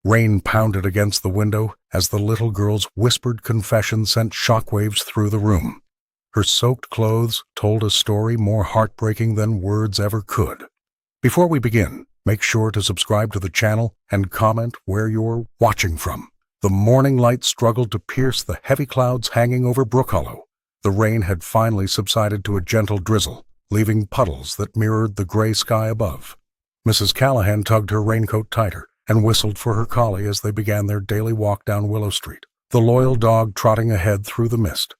Rain pounded against the window as the little girl's whispered confession sent shockwaves through the room. Her soaked clothes told a story more heartbreaking than words ever could. Before we begin, make sure to subscribe to the channel and comment where you're watching from. The morning light struggled to pierce the heavy clouds hanging over Brook Hollow. The rain had finally subsided to a gentle drizzle, leaving puddles that mirrored the gray sky above. Mrs. Callahan tugged her raincoat tighter and whistled for her collie as they began their daily walk down Willow Street, the loyal dog trotting ahead through the mist.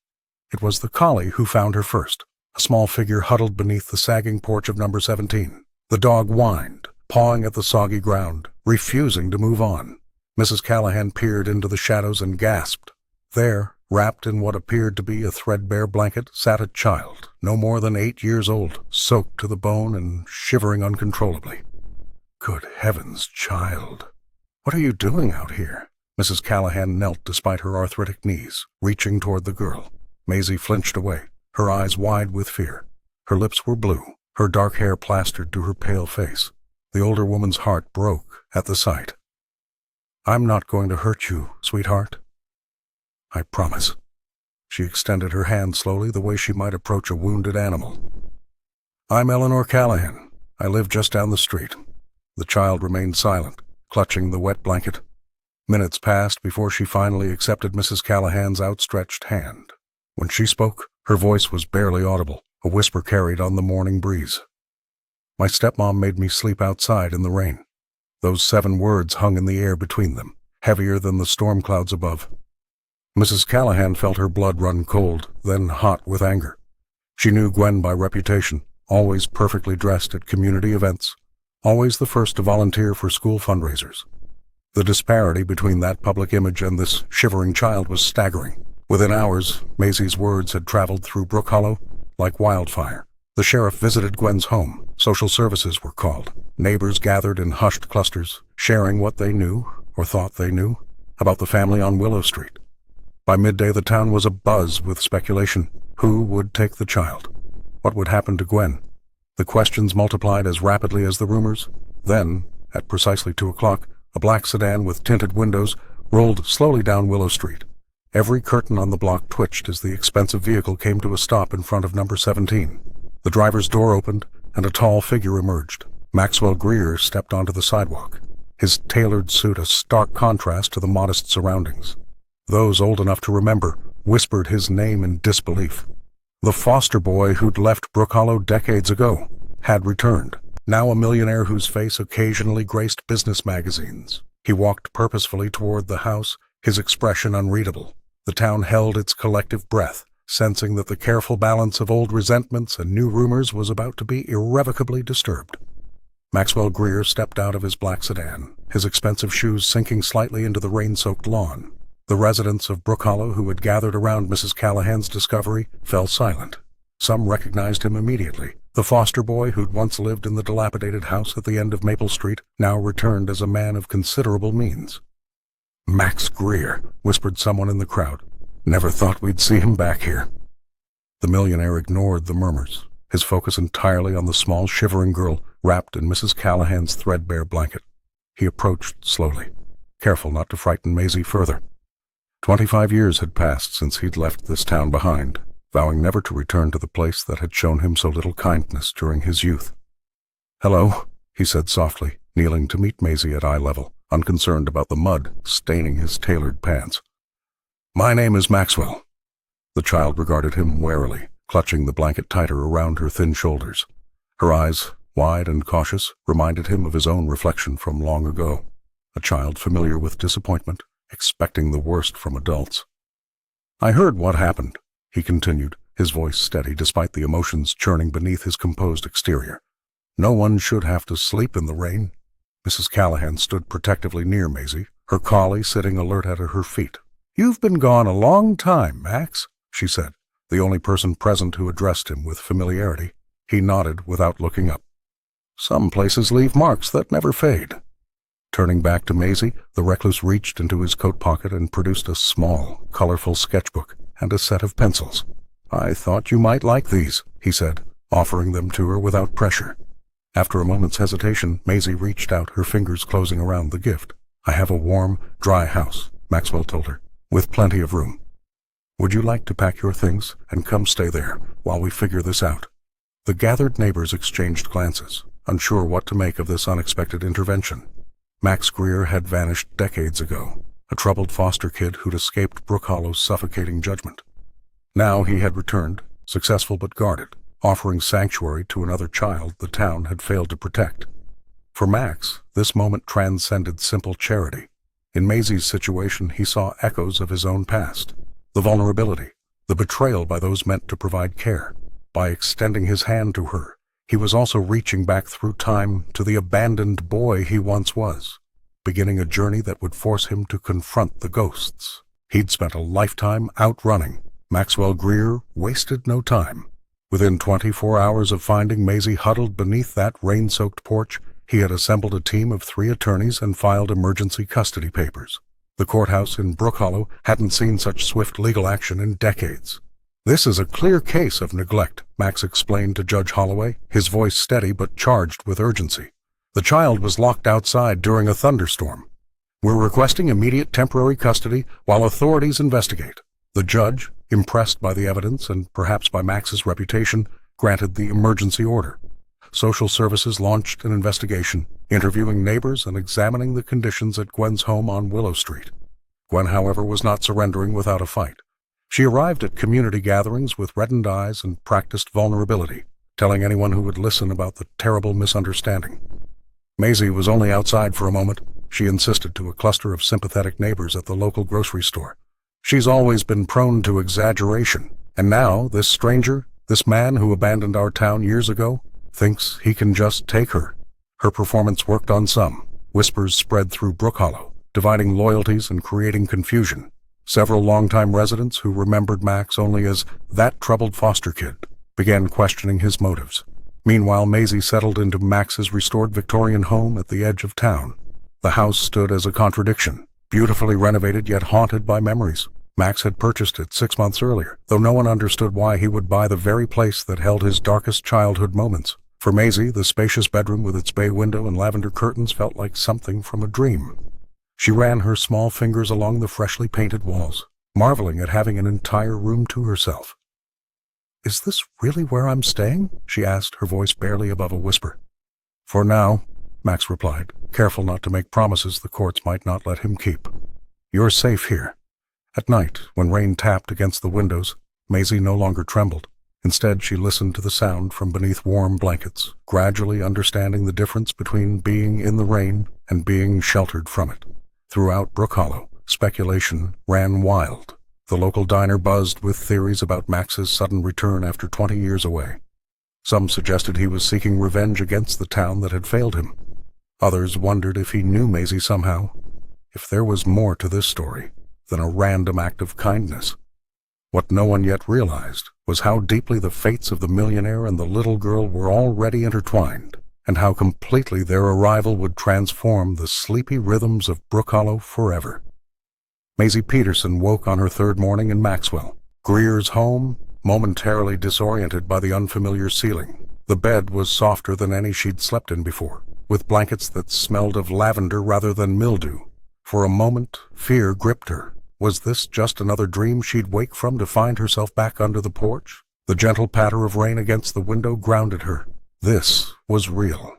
It was the collie who found her first, a small figure huddled beneath the sagging porch of number 17. The dog whined, pawing at the soggy ground, refusing to move on. Mrs. Callahan peered into the shadows and gasped. There, wrapped in what appeared to be a threadbare blanket, sat a child, no more than 8 years old, soaked to the bone and shivering uncontrollably. Good heavens, child. What are you doing out here? Mrs. Callahan knelt despite her arthritic knees, reaching toward the girl. Maisie flinched away, her eyes wide with fear. Her lips were blue, her dark hair plastered to her pale face. The older woman's heart broke at the sight. I'm not going to hurt you, sweetheart. I promise. She extended her hand slowly, the way she might approach a wounded animal. I'm Eleanor Callahan. I live just down the street. The child remained silent, clutching the wet blanket. Minutes passed before she finally accepted Mrs. Callahan's outstretched hand. When she spoke, her voice was barely audible, a whisper carried on the morning breeze. My stepmom made me sleep outside in the rain. Those 7 words hung in the air between them, heavier than the storm clouds above. Mrs. Callahan felt her blood run cold, then hot with anger. She knew Gwen by reputation, always perfectly dressed at community events, always the first to volunteer for school fundraisers. The disparity between that public image and this shivering child was staggering. Within hours, Maisie's words had traveled through Brook Hollow like wildfire. The sheriff visited Gwen's home. Social services were called. Neighbors gathered in hushed clusters, sharing what they knew, or thought they knew, about the family on Willow Street. By midday, the town was abuzz with speculation. Who would take the child? What would happen to Gwen? The questions multiplied as rapidly as the rumors. Then, at precisely 2 o'clock, a black sedan with tinted windows rolled slowly down Willow Street. Every curtain on the block twitched as the expensive vehicle came to a stop in front of number 17. The driver's door opened, and a tall figure emerged. Maxwell Greer stepped onto the sidewalk, his tailored suit a stark contrast to the modest surroundings. Those old enough to remember whispered his name in disbelief. The foster boy who'd left Brook Hollow decades ago had returned, now a millionaire whose face occasionally graced business magazines. He walked purposefully toward the house, his expression unreadable. The town held its collective breath, sensing that the careful balance of old resentments and new rumors was about to be irrevocably disturbed. Maxwell Greer stepped out of his black sedan, his expensive shoes sinking slightly into the rain-soaked lawn. The residents of Brook Hollow who had gathered around Mrs. Callahan's discovery fell silent. Some recognized him immediately. The foster boy who'd once lived in the dilapidated house at the end of Maple Street now returned as a man of considerable means. Max Greer, whispered someone in the crowd. Never thought we'd see him back here. The millionaire ignored the murmurs, his focus entirely on the small, shivering girl wrapped in Mrs. Callahan's threadbare blanket. He approached slowly, careful not to frighten Maisie further. 25 years had passed since he'd left this town behind, vowing never to return to the place that had shown him so little kindness during his youth. Hello, he said softly, kneeling to meet Maisie at eye level, unconcerned about the mud staining his tailored pants. My name is Maxwell. The child regarded him warily, clutching the blanket tighter around her thin shoulders. Her eyes, wide and cautious, reminded him of his own reflection from long ago. A child familiar with disappointment, expecting the worst from adults. I heard what happened, he continued, his voice steady despite the emotions churning beneath his composed exterior. No one should have to sleep in the rain. Mrs. Callahan stood protectively near Maisie, her collie sitting alert at her feet. You've been gone a long time, Max, she said, the only person present who addressed him with familiarity. He nodded without looking up. Some places leave marks that never fade. Turning back to Maisie, the recluse reached into his coat pocket and produced a small, colorful sketchbook and a set of pencils. I thought you might like these, he said, offering them to her without pressure. After a moment's hesitation, Maisie reached out, her fingers closing around the gift. I have a warm, dry house, Maxwell told her, with plenty of room. Would you like to pack your things and come stay there while we figure this out? The gathered neighbors exchanged glances, unsure what to make of this unexpected intervention. Max Greer had vanished decades ago, a troubled foster kid who'd escaped Brook Hollow's suffocating judgment. Now he had returned, successful but guarded, offering sanctuary to another child the town had failed to protect. For Max, this moment transcended simple charity. In Maisie's situation, he saw echoes of his own past, the vulnerability, the betrayal by those meant to provide care. By extending his hand to her, he was also reaching back through time to the abandoned boy he once was, beginning a journey that would force him to confront the ghosts he'd spent a lifetime outrunning. Maxwell Greer wasted no time. Within 24 hours of finding Maisie huddled beneath that rain-soaked porch, he had assembled a team of 3 attorneys and filed emergency custody papers. The courthouse in Brook Hollow hadn't seen such swift legal action in decades. This is a clear case of neglect, Max explained to Judge Holloway, his voice steady but charged with urgency. The child was locked outside during a thunderstorm. We're requesting immediate temporary custody while authorities investigate. The judge, impressed by the evidence and perhaps by Max's reputation, granted the emergency order. Social services launched an investigation, interviewing neighbors and examining the conditions at Gwen's home on Willow Street. Gwen, however, was not surrendering without a fight. She arrived at community gatherings with reddened eyes and practiced vulnerability, telling anyone who would listen about the terrible misunderstanding. Maisie was only outside for a moment, she insisted to a cluster of sympathetic neighbors at the local grocery store. She's always been prone to exaggeration, and now this stranger, this man who abandoned our town years ago, thinks he can just take her. Her performance worked on some. Whispers spread through Brook Hollow, dividing loyalties and creating confusion. Several longtime residents who remembered Max only as that troubled foster kid began questioning his motives. Meanwhile, Maisie settled into Max's restored Victorian home at the edge of town. The house stood as a contradiction, beautifully renovated yet haunted by memories. Max had purchased it 6 months earlier, though no one understood why he would buy the very place that held his darkest childhood moments. For Maisie, the spacious bedroom with its bay window and lavender curtains felt like something from a dream. She ran her small fingers along the freshly painted walls, marveling at having an entire room to herself. "Is this really where I'm staying?" she asked, her voice barely above a whisper. "For now," Max replied, careful not to make promises the courts might not let him keep. "You're safe here." At night, when rain tapped against the windows, Maisie no longer trembled. Instead, she listened to the sound from beneath warm blankets, gradually understanding the difference between being in the rain and being sheltered from it. Throughout Brook Hollow, speculation ran wild. The local diner buzzed with theories about Max's sudden return after 20 years away. Some suggested he was seeking revenge against the town that had failed him. Others wondered if he knew Maisie somehow, if there was more to this story than a random act of kindness. What no one yet realized was how deeply the fates of the millionaire and the little girl were already intertwined, and how completely their arrival would transform the sleepy rhythms of Brook Hollow forever. Maisie Peterson woke on her 3rd morning in Maxwell, Greer's home, momentarily disoriented by the unfamiliar ceiling. The bed was softer than any she'd slept in before, with blankets that smelled of lavender rather than mildew. For a moment, fear gripped her. Was this just another dream she'd wake from to find herself back under the porch? The gentle patter of rain against the window grounded her. This was real.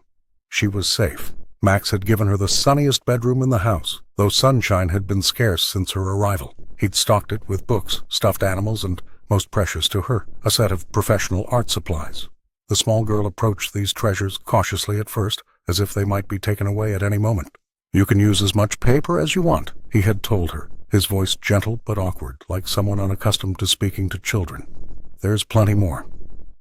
She was safe. Max had given her the sunniest bedroom in the house, though sunshine had been scarce since her arrival. He'd stocked it with books, stuffed animals, and, most precious to her, a set of professional art supplies. The small girl approached these treasures cautiously at first, as if they might be taken away at any moment. "You can use as much paper as you want," he had told her, his voice gentle but awkward, like someone unaccustomed to speaking to children. "There's plenty more."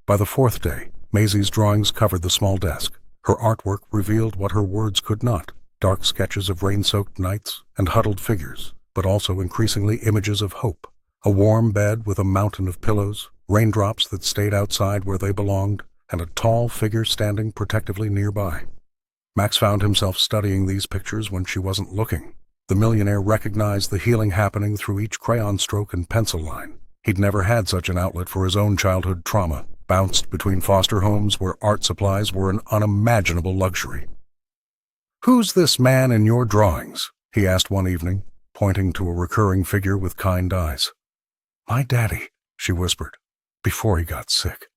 By the 4th day, Maisie's drawings covered the small desk. Her artwork revealed what her words could not, dark sketches of rain-soaked nights and huddled figures, but also increasingly images of hope. A warm bed with a mountain of pillows, raindrops that stayed outside where they belonged, and a tall figure standing protectively nearby. Max found himself studying these pictures when she wasn't looking. The millionaire recognized the healing happening through each crayon stroke and pencil line. He'd never had such an outlet for his own childhood trauma, bounced between foster homes where art supplies were an unimaginable luxury. "Who's this man in your drawings?" he asked one evening, pointing to a recurring figure with kind eyes. "My daddy," she whispered, "before he got sick."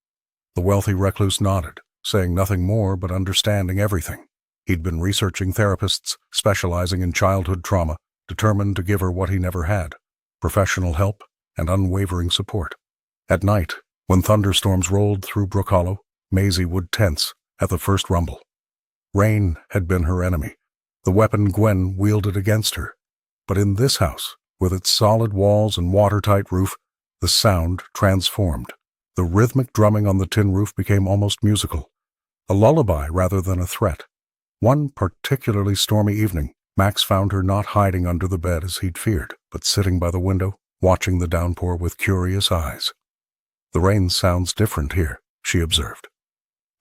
The wealthy recluse nodded, saying nothing more but understanding everything. He'd been researching therapists specializing in childhood trauma, determined to give her what he never had: professional help and unwavering support. At night, when thunderstorms rolled through Brook Hollow, Maisie would tense at the first rumble. Rain had been her enemy, the weapon Gwen wielded against her. But in this house, with its solid walls and watertight roof, the sound transformed. The rhythmic drumming on the tin roof became almost musical, a lullaby rather than a threat. One particularly stormy evening, Max found her not hiding under the bed as he'd feared, but sitting by the window, watching the downpour with curious eyes. "The rain sounds different here," she observed.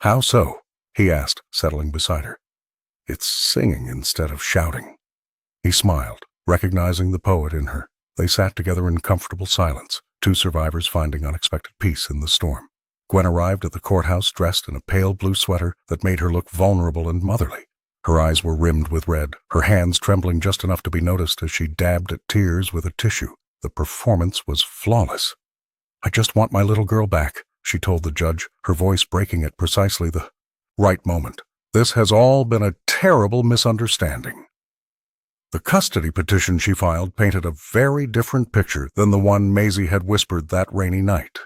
"How so?" he asked, settling beside her. "It's singing instead of shouting." He smiled, recognizing the poet in her. They sat together in comfortable silence, two survivors finding unexpected peace in the storm. Gwen arrived at the courthouse dressed in a pale blue sweater that made her look vulnerable and motherly. Her eyes were rimmed with red, her hands trembling just enough to be noticed as she dabbed at tears with a tissue. The performance was flawless. "I just want my little girl back," she told the judge, her voice breaking at precisely the right moment. "This has all been a terrible misunderstanding." The custody petition she filed painted a very different picture than the one Maisie had whispered that rainy night.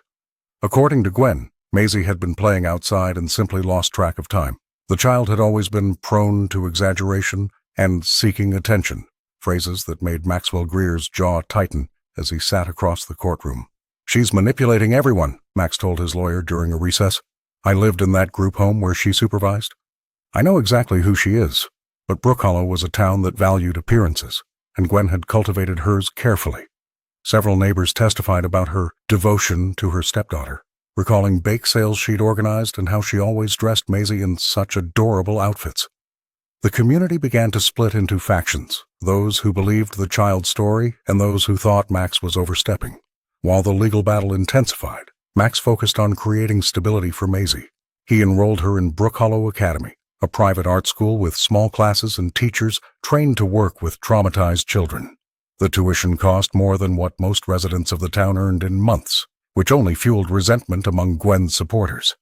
According to Gwen, Maisie had been playing outside and simply lost track of time. The child had always been prone to exaggeration and seeking attention, phrases that made Maxwell Greer's jaw tighten as he sat across the courtroom. "She's manipulating everyone," Max told his lawyer during a recess. "I lived in that group home where she supervised. I know exactly who she is." But Brook Hollow was a town that valued appearances, and Gwen had cultivated hers carefully. Several neighbors testified about her devotion to her stepdaughter, recalling bake sales she'd organized and how she always dressed Maisie in such adorable outfits. The community began to split into factions, those who believed the child's story and those who thought Max was overstepping. While the legal battle intensified, Max focused on creating stability for Maisie. He enrolled her in Brook Hollow Academy, a private art school with small classes and teachers trained to work with traumatized children. The tuition cost more than what most residents of the town earned in months, which only fueled resentment among Gwen's supporters.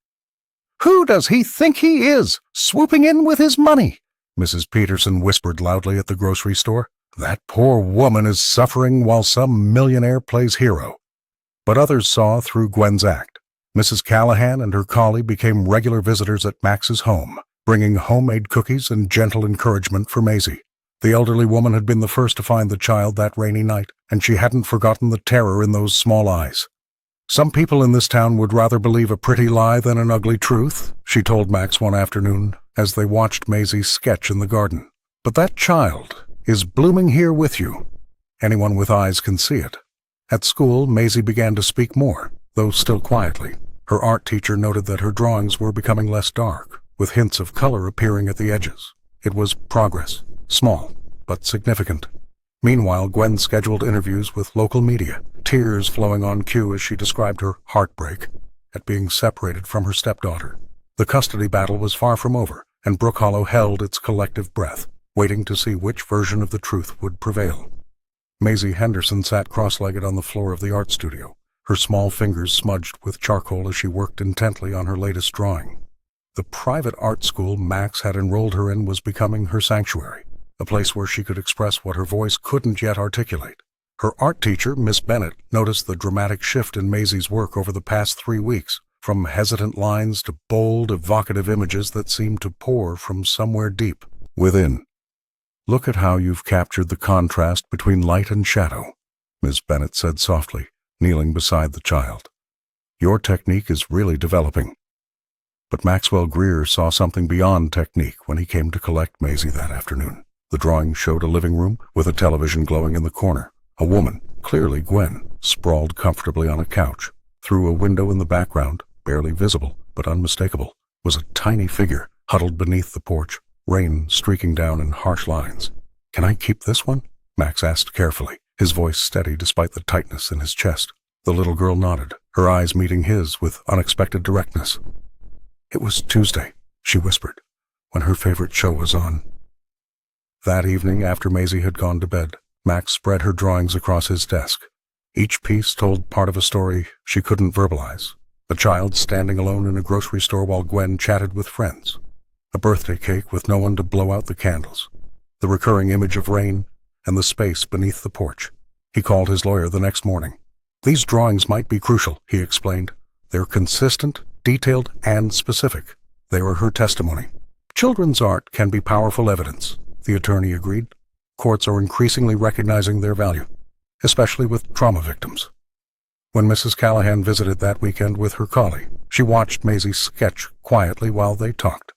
"Who does he think he is, swooping in with his money?" Mrs. Peterson whispered loudly at the grocery store. "That poor woman is suffering while some millionaire plays hero." But others saw through Gwen's act. Mrs. Callahan and her collie became regular visitors at Max's home, bringing homemade cookies and gentle encouragement for Maisie. The elderly woman had been the first to find the child that rainy night, and she hadn't forgotten the terror in those small eyes. "Some people in this town would rather believe a pretty lie than an ugly truth," she told Max one afternoon as they watched Maisie's sketch in the garden. "But that child is blooming here with you. Anyone with eyes can see it." At school, Maisie began to speak more, though still quietly. Her art teacher noted that her drawings were becoming less dark, with hints of color appearing at the edges. It was progress, small but significant. Meanwhile, Gwen scheduled interviews with local media, tears flowing on cue as she described her heartbreak at being separated from her stepdaughter. The custody battle was far from over, and Brook Hollow held its collective breath, waiting to see which version of the truth would prevail. Maisie Henderson sat cross-legged on the floor of the art studio, her small fingers smudged with charcoal as she worked intently on her latest drawing. The private art school Max had enrolled her in was becoming her sanctuary, a place where she could express what her voice couldn't yet articulate. Her art teacher, Miss Bennett, noticed the dramatic shift in Maisie's work over the past 3 weeks, from hesitant lines to bold, evocative images that seemed to pour from somewhere deep within. "Look at how you've captured the contrast between light and shadow," Miss Bennett said softly, kneeling beside the child. "Your technique is really developing." But Maxwell Greer saw something beyond technique when he came to collect Maisie that afternoon. The drawing showed a living room with a television glowing in the corner. A woman, clearly Gwen, sprawled comfortably on a couch. Through a window in the background, barely visible but unmistakable, was a tiny figure huddled beneath the porch, rain streaking down in harsh lines. "Can I keep this one?" Max asked carefully, his voice steady despite the tightness in his chest. The little girl nodded, her eyes meeting his with unexpected directness. "It was Tuesday," she whispered, "when her favorite show was on." That evening, after Maisie had gone to bed, Max spread her drawings across his desk. Each piece told part of a story she couldn't verbalize. A child standing alone in a grocery store while Gwen chatted with friends. A birthday cake with no one to blow out the candles. The recurring image of rain and the space beneath the porch. He called his lawyer the next morning. These drawings might be crucial, he explained. They're consistent, detailed, and specific. They were her testimony. Children's art can be powerful evidence, the attorney agreed. Courts are increasingly recognizing their value, especially with trauma victims. When Mrs. Callahan visited that weekend with her collie, she watched Maisie sketch quietly while they talked.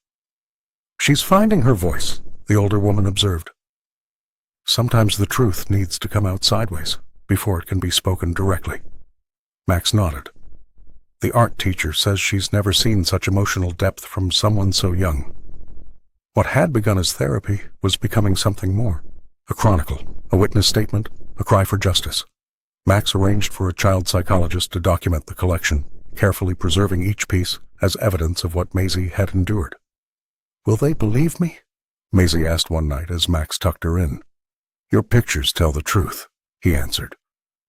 She's finding her voice, the older woman observed. Sometimes the truth needs to come out sideways before it can be spoken directly. Max nodded. The art teacher says she's never seen such emotional depth from someone so young. What had begun as therapy was becoming something more. A chronicle, a witness statement, a cry for justice. Max arranged for a child psychologist to document the collection, carefully preserving each piece as evidence of what Maisie had endured. "Will they believe me?" Maisie asked one night as Max tucked her in. "Your pictures tell the truth," he answered.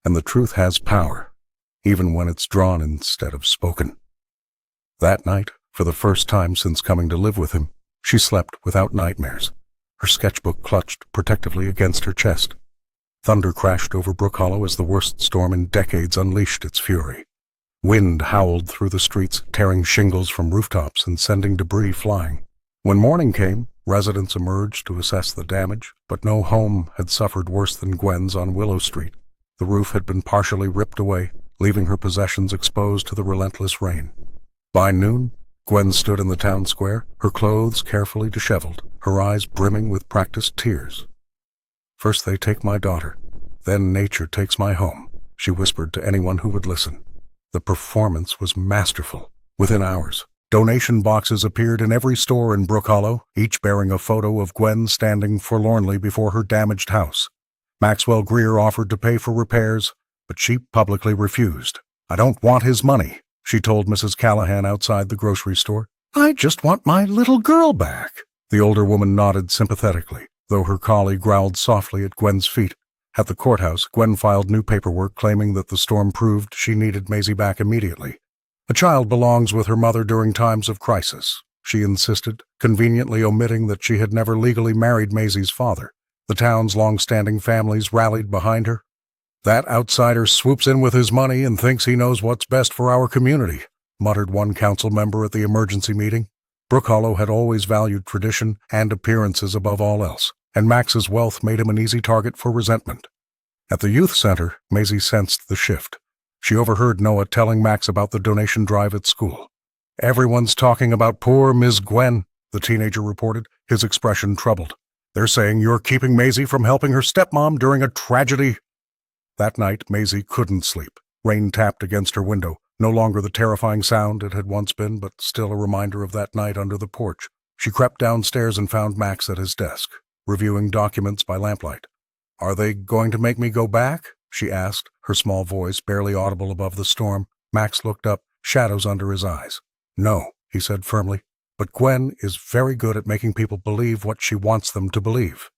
"And the truth has power, even when it's drawn instead of spoken." That night, for the first time since coming to live with him, she slept without nightmares, her sketchbook clutched protectively against her chest. Thunder crashed over Brook Hollow as the worst storm in decades unleashed its fury. Wind howled through the streets, tearing shingles from rooftops and sending debris flying. When morning came, residents emerged to assess the damage, but no home had suffered worse than Gwen's on Willow Street. The roof had been partially ripped away, leaving her possessions exposed to the relentless rain. By noon, Gwen stood in the town square, her clothes carefully disheveled, her eyes brimming with practiced tears. "First they take my daughter, then nature takes my home," she whispered to anyone who would listen. The performance was masterful. Within hours, donation boxes appeared in every store in Brook Hollow, each bearing a photo of Gwen standing forlornly before her damaged house. Maxwell Greer offered to pay for repairs, but she publicly refused. "I don't want his money," she told Mrs. Callahan outside the grocery store. "I just want my little girl back." The older woman nodded sympathetically, though her collie growled softly at Gwen's feet. At the courthouse, Gwen filed new paperwork claiming that the storm proved she needed Maisie back immediately. "A child belongs with her mother during times of crisis," she insisted, conveniently omitting that she had never legally married Maisie's father. The town's long-standing families rallied behind her. "That outsider swoops in with his money and thinks he knows what's best for our community," muttered one council member at the emergency meeting. Brook Hollow had always valued tradition and appearances above all else, and Max's wealth made him an easy target for resentment. At the youth center, Maisie sensed the shift. She overheard Noah telling Max about the donation drive at school. "Everyone's talking about poor Ms. Gwen," the teenager reported, his expression troubled. "They're saying you're keeping Maisie from helping her stepmom during a tragedy." That night, Maisie couldn't sleep. Rain tapped against her window, no longer the terrifying sound it had once been, but still a reminder of that night under the porch. She crept downstairs and found Max at his desk, reviewing documents by lamplight. "Are they going to make me go back?" she asked, her small voice barely audible above the storm. Max looked up, shadows under his eyes. "No," he said firmly, "but Gwen is very good at making people believe what she wants them to believe."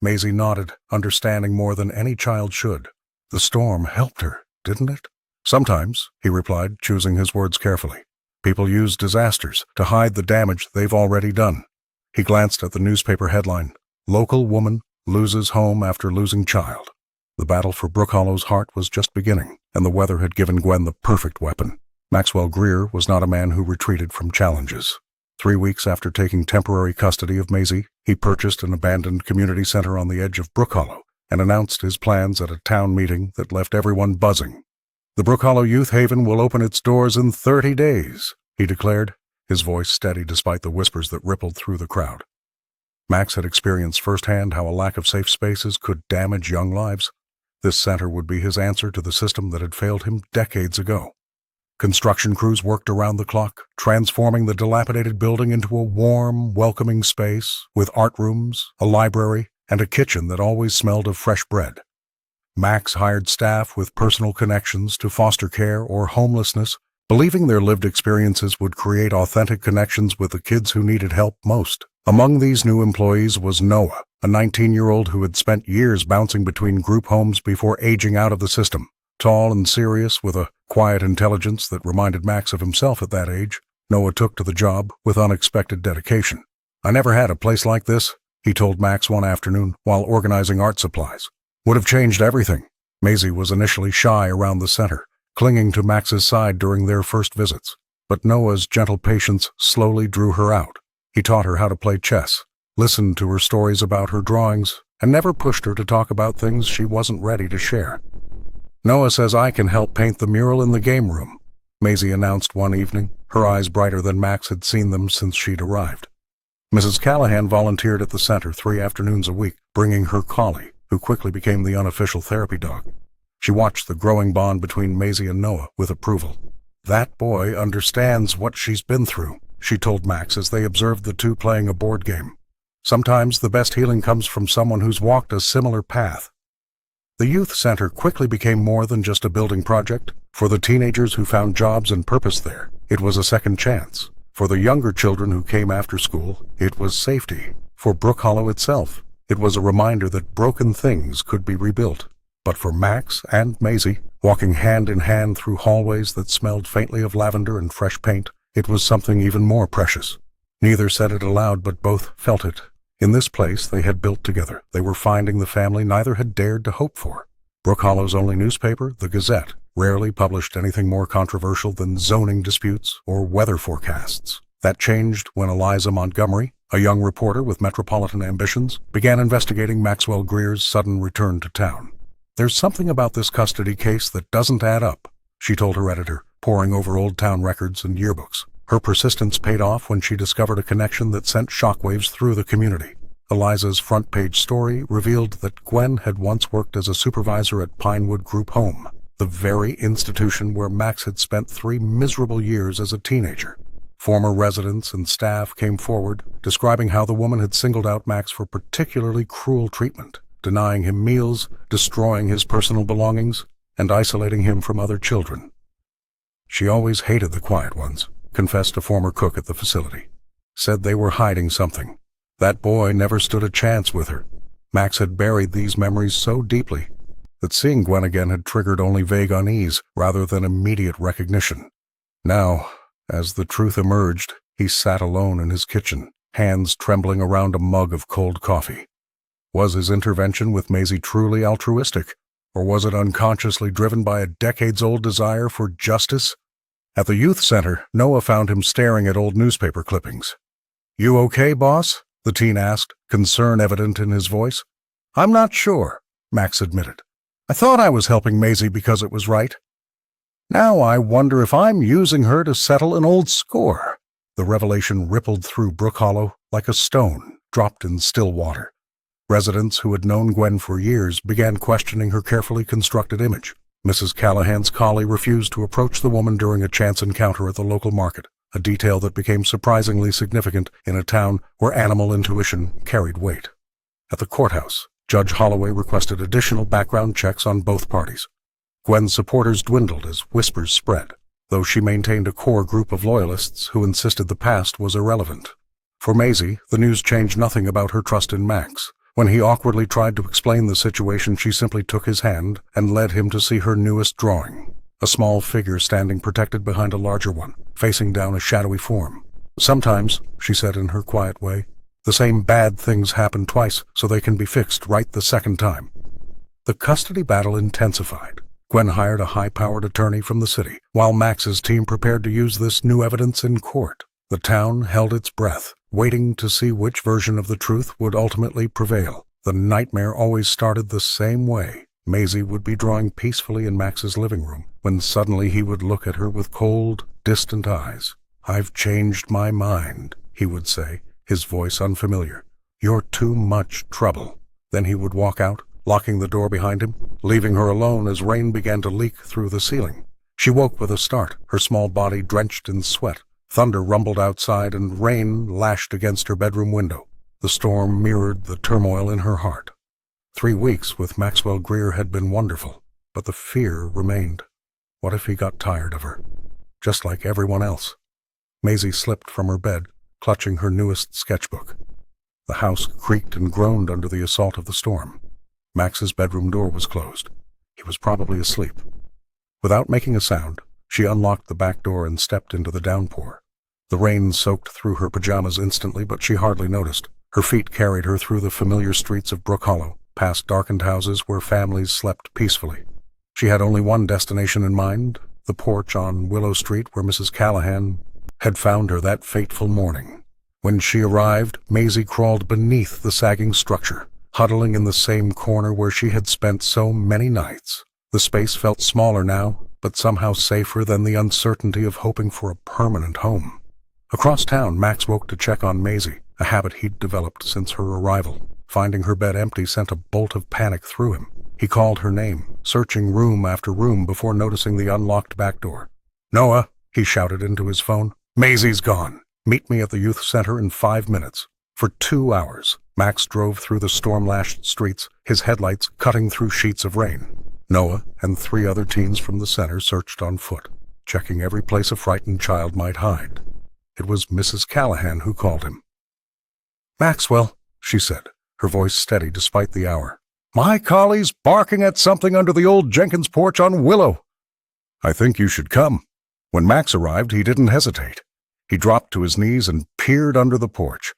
Maisie nodded, understanding more than any child should. "The storm helped her, didn't it?" "Sometimes," he replied, choosing his words carefully. "People use disasters to hide the damage they've already done." He glanced at the newspaper headline, "Local woman loses home after losing child." The battle for Brook Hollow's heart was just beginning, and the weather had given Gwen the perfect weapon. Maxwell Greer was not a man who retreated from challenges. 3 weeks after taking temporary custody of Maisie, he purchased an abandoned community center on the edge of Brook Hollow and announced his plans at a town meeting that left everyone buzzing. "The Brook Hollow Youth Haven will open its doors in 30 days, he declared, his voice steady despite the whispers that rippled through the crowd. Max had experienced firsthand how a lack of safe spaces could damage young lives. This center would be his answer to the system that had failed him decades ago. Construction crews worked around the clock, transforming the dilapidated building into a warm, welcoming space with art rooms, a library, and a kitchen that always smelled of fresh bread. Max hired staff with personal connections to foster care or homelessness, believing their lived experiences would create authentic connections with the kids who needed help most. Among these new employees was Noah, a 19-year-old who had spent years bouncing between group homes before aging out of the system. Tall and serious, with a quiet intelligence that reminded Max of himself at that age, Noah took to the job with unexpected dedication. "I never had a place like this," he told Max one afternoon while organizing art supplies. "Would have changed everything." Maisie was initially shy around the center, clinging to Max's side during their first visits. But Noah's gentle patience slowly drew her out. He taught her how to play chess, listened to her stories about her drawings, and never pushed her to talk about things she wasn't ready to share. "Noah says I can help paint the mural in the game room," Maisie announced one evening, her eyes brighter than Max had seen them since she'd arrived. Mrs. Callahan volunteered at the center 3 afternoons a week, bringing her collie, who quickly became the unofficial therapy dog. She watched the growing bond between Maisie and Noah with approval. "That boy understands what she's been through," she told Max as they observed the two playing a board game. "Sometimes the best healing comes from someone who's walked a similar path." The youth center quickly became more than just a building project. For the teenagers who found jobs and purpose there, it was a second chance. For the younger children who came after school, it was safety. For Brook Hollow itself, it was a reminder that broken things could be rebuilt. But for Max and Maisie, walking hand in hand through hallways that smelled faintly of lavender and fresh paint, it was something even more precious. Neither said it aloud, but both felt it. In this place they had built together, they were finding the family neither had dared to hope for. Brook Hollow's only newspaper, the Gazette, rarely published anything more controversial than zoning disputes or weather forecasts. That changed when Eliza Montgomery, a young reporter with metropolitan ambitions, began investigating Maxwell Greer's sudden return to town. "There's something about this custody case that doesn't add up," she told her editor, poring over old town records and yearbooks. Her persistence paid off when she discovered a connection that sent shockwaves through the community. Eliza's front-page story revealed that Gwen had once worked as a supervisor at Pinewood Group Home, the very institution where Max had spent 3 miserable years as a teenager. Former residents and staff came forward, describing how the woman had singled out Max for particularly cruel treatment, denying him meals, destroying his personal belongings, and isolating him from other children. "She always hated the quiet ones," confessed a former cook at the facility. "Said they were hiding something. That boy never stood a chance with her." Max had buried these memories so deeply that seeing Gwen again had triggered only vague unease rather than immediate recognition. Now, as the truth emerged, he sat alone in his kitchen, hands trembling around a mug of cold coffee. Was his intervention with Maisie truly altruistic, or was it unconsciously driven by a decades-old desire for justice? At the youth center, Noah found him staring at old newspaper clippings. "You okay, boss?" the teen asked, concern evident in his voice. "I'm not sure," Max admitted. "I thought I was helping Maisie because it was right. Now I wonder if I'm using her to settle an old score." The revelation rippled through Brook Hollow like a stone dropped in still water. Residents who had known Gwen for years began questioning her carefully constructed image. Mrs. Callahan's collie refused to approach the woman during a chance encounter at the local market, a detail that became surprisingly significant in a town where animal intuition carried weight. At the courthouse, Judge Holloway requested additional background checks on both parties. Gwen's supporters dwindled as whispers spread, though she maintained a core group of loyalists who insisted the past was irrelevant. For Maisie, the news changed nothing about her trust in Max. When he awkwardly tried to explain the situation, she simply took his hand and led him to see her newest drawing, a small figure standing protected behind a larger one, facing down a shadowy form. "Sometimes," she said in her quiet way, "the same bad things happen twice so they can be fixed right the second time." The custody battle intensified. Gwen hired a high-powered attorney from the city, while Max's team prepared to use this new evidence in court. The town held its breath, waiting to see which version of the truth would ultimately prevail. The nightmare always started the same way. Maisie would be drawing peacefully in Max's living room, when suddenly he would look at her with cold, distant eyes. "I've changed my mind," he would say, his voice unfamiliar. "You're too much trouble." Then he would walk out, locking the door behind him, leaving her alone as rain began to leak through the ceiling. She woke with a start, her small body drenched in sweat. Thunder rumbled outside and rain lashed against her bedroom window. The storm mirrored the turmoil in her heart. 3 weeks with Maxwell Greer had been wonderful, but the fear remained. What if he got tired of her? Just like everyone else. Maisie slipped from her bed, clutching her newest sketchbook. The house creaked and groaned under the assault of the storm. Max's bedroom door was closed. He was probably asleep. Without making a sound, she unlocked the back door and stepped into the downpour. The rain soaked through her pajamas instantly, but she hardly noticed. Her feet carried her through the familiar streets of Brook Hollow, past darkened houses where families slept peacefully. She had only one destination in mind, the porch on Willow Street where Mrs. Callahan had found her that fateful morning. When she arrived, Maisie crawled beneath the sagging structure, huddling in the same corner where she had spent so many nights. The space felt smaller now, but somehow safer than the uncertainty of hoping for a permanent home. Across town, Max woke to check on Maisie, a habit he'd developed since her arrival. Finding her bed empty sent a bolt of panic through him. He called her name, searching room after room before noticing the unlocked back door. "Noah," he shouted into his phone, "Maisie's gone. Meet me at the youth center in 5 minutes." For 2 hours, Max drove through the storm-lashed streets, his headlights cutting through sheets of rain. Noah and 3 other teens from the center searched on foot, checking every place a frightened child might hide. It was Mrs. Callahan who called him. "Maxwell," she said, her voice steady despite the hour. "My collie's barking at something under the old Jenkins porch on Willow." "I think you should come." When Max arrived, he didn't hesitate. He dropped to his knees and peered under the porch.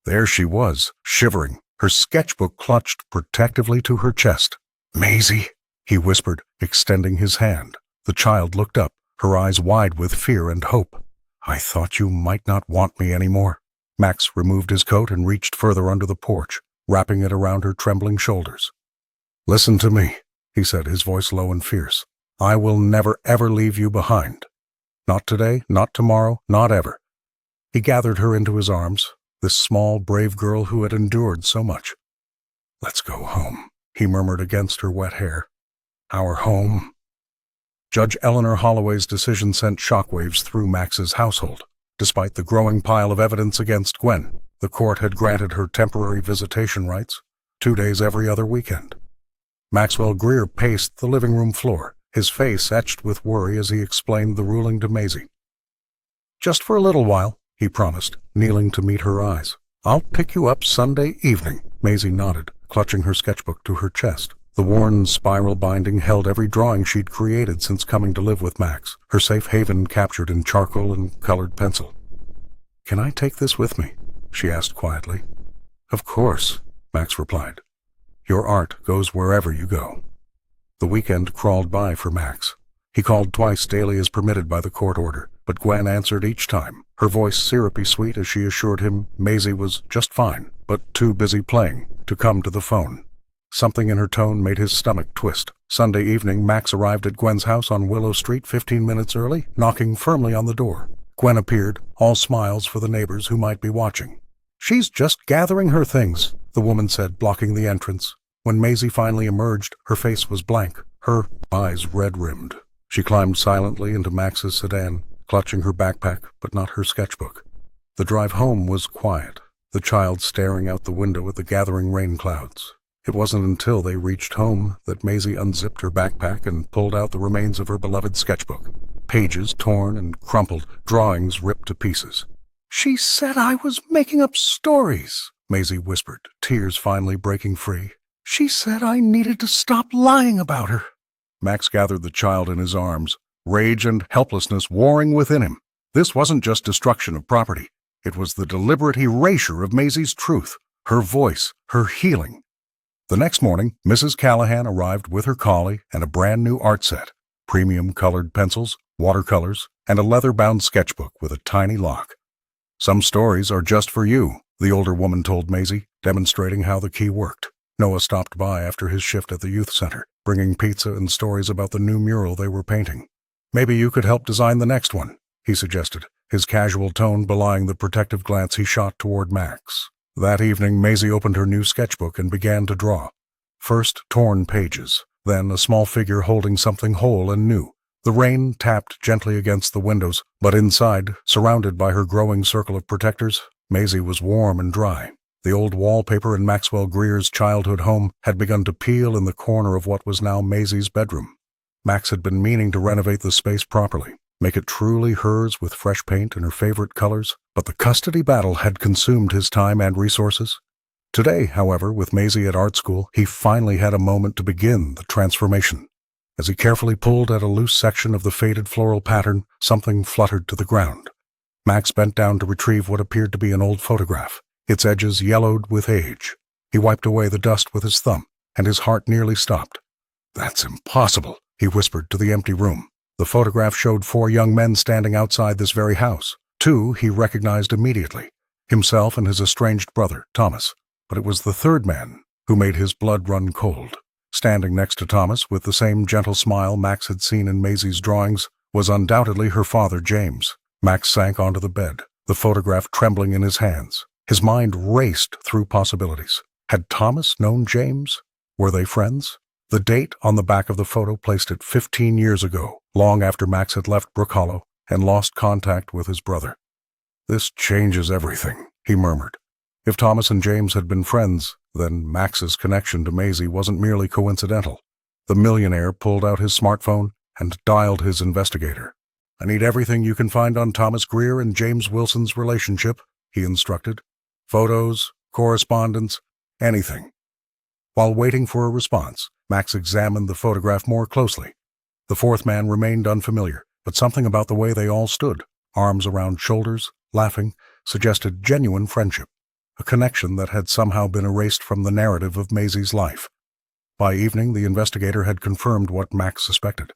There she was, shivering, her sketchbook clutched protectively to her chest. "Maisie," he whispered, extending his hand. The child looked up, her eyes wide with fear and hope. "I thought you might not want me anymore." Max removed his coat and reached further under the porch, wrapping it around her trembling shoulders. "Listen to me," he said, his voice low and fierce. "I will never, ever leave you behind. Not today, not tomorrow, not ever." He gathered her into his arms, this small, brave girl who had endured so much. "Let's go home," he murmured against her wet hair. "Our home." Judge Eleanor Holloway's decision sent shockwaves through Max's household. Despite the growing pile of evidence against Gwen, the court had granted her temporary visitation rights, 2 days every other weekend. Maxwell Greer paced the living room floor, his face etched with worry as he explained the ruling to Maisie. "Just for a little while," he promised, kneeling to meet her eyes. "I'll pick you up Sunday evening." Maisie nodded, clutching her sketchbook to her chest. The worn spiral binding held every drawing she'd created since coming to live with Max, her safe haven captured in charcoal and colored pencil. "Can I take this with me?" she asked quietly. "Of course," Max replied. "Your art goes wherever you go." The weekend crawled by for Max. He called twice daily as permitted by the court order, but Gwen answered each time, her voice syrupy sweet as she assured him Maisie was just fine, but too busy playing to come to the phone. Something in her tone made his stomach twist. Sunday evening, Max arrived at Gwen's house on Willow Street 15 minutes early, knocking firmly on the door. Gwen appeared, all smiles for the neighbors who might be watching. "She's just gathering her things," the woman said, blocking the entrance. When Maisie finally emerged, her face was blank, her eyes red-rimmed. She climbed silently into Max's sedan, clutching her backpack, but not her sketchbook. The drive home was quiet, the child staring out the window at the gathering rain clouds. It wasn't until they reached home that Maisie unzipped her backpack and pulled out the remains of her beloved sketchbook. Pages torn and crumpled, drawings ripped to pieces. "She said I was making up stories," Maisie whispered, tears finally breaking free. "She said I needed to stop lying about her." Max gathered the child in his arms, rage and helplessness warring within him. This wasn't just destruction of property. It was the deliberate erasure of Maisie's truth, her voice, her healing. The next morning, Mrs. Callahan arrived with her collie and a brand-new art set, premium colored pencils, watercolors, and a leather-bound sketchbook with a tiny lock. "Some stories are just for you," the older woman told Maisie, demonstrating how the key worked. Noah stopped by after his shift at the youth center, bringing pizza and stories about the new mural they were painting. "Maybe you could help design the next one," he suggested, his casual tone belying the protective glance he shot toward Max. That evening, Maisie opened her new sketchbook and began to draw. First torn pages, then a small figure holding something whole and new. The rain tapped gently against the windows, but inside, surrounded by her growing circle of protectors, Maisie was warm and dry. The old wallpaper in Maxwell Greer's childhood home had begun to peel in the corner of what was now Maisie's bedroom. Max had been meaning to renovate the space properly, make it truly hers with fresh paint and her favorite colors, but the custody battle had consumed his time and resources. Today, however, with Maisie at art school, he finally had a moment to begin the transformation. As he carefully pulled at a loose section of the faded floral pattern, something fluttered to the ground. Max bent down to retrieve what appeared to be an old photograph, its edges yellowed with age. He wiped away the dust with his thumb, and his heart nearly stopped. "That's impossible," he whispered to the empty room. The photograph showed 4 young men standing outside this very house. 2 he recognized immediately, himself and his estranged brother, Thomas. But it was the third man who made his blood run cold. Standing next to Thomas, with the same gentle smile Max had seen in Maisie's drawings, was undoubtedly her father, James. Max sank onto the bed, the photograph trembling in his hands. His mind raced through possibilities. Had Thomas known James? Were they friends? The date on the back of the photo placed it 15 years ago, long after Max had left Brook Hollow and lost contact with his brother. "This changes everything," he murmured. If Thomas and James had been friends, then Max's connection to Maisie wasn't merely coincidental. The millionaire pulled out his smartphone and dialed his investigator. "I need everything you can find on Thomas Greer and James Wilson's relationship," he instructed. "Photos, correspondence, anything." While waiting for a response, Max examined the photograph more closely. The fourth man remained unfamiliar, but something about the way they all stood, arms around shoulders, laughing, suggested genuine friendship. A connection that had somehow been erased from the narrative of Maisie's life. By evening, the investigator had confirmed what Max suspected.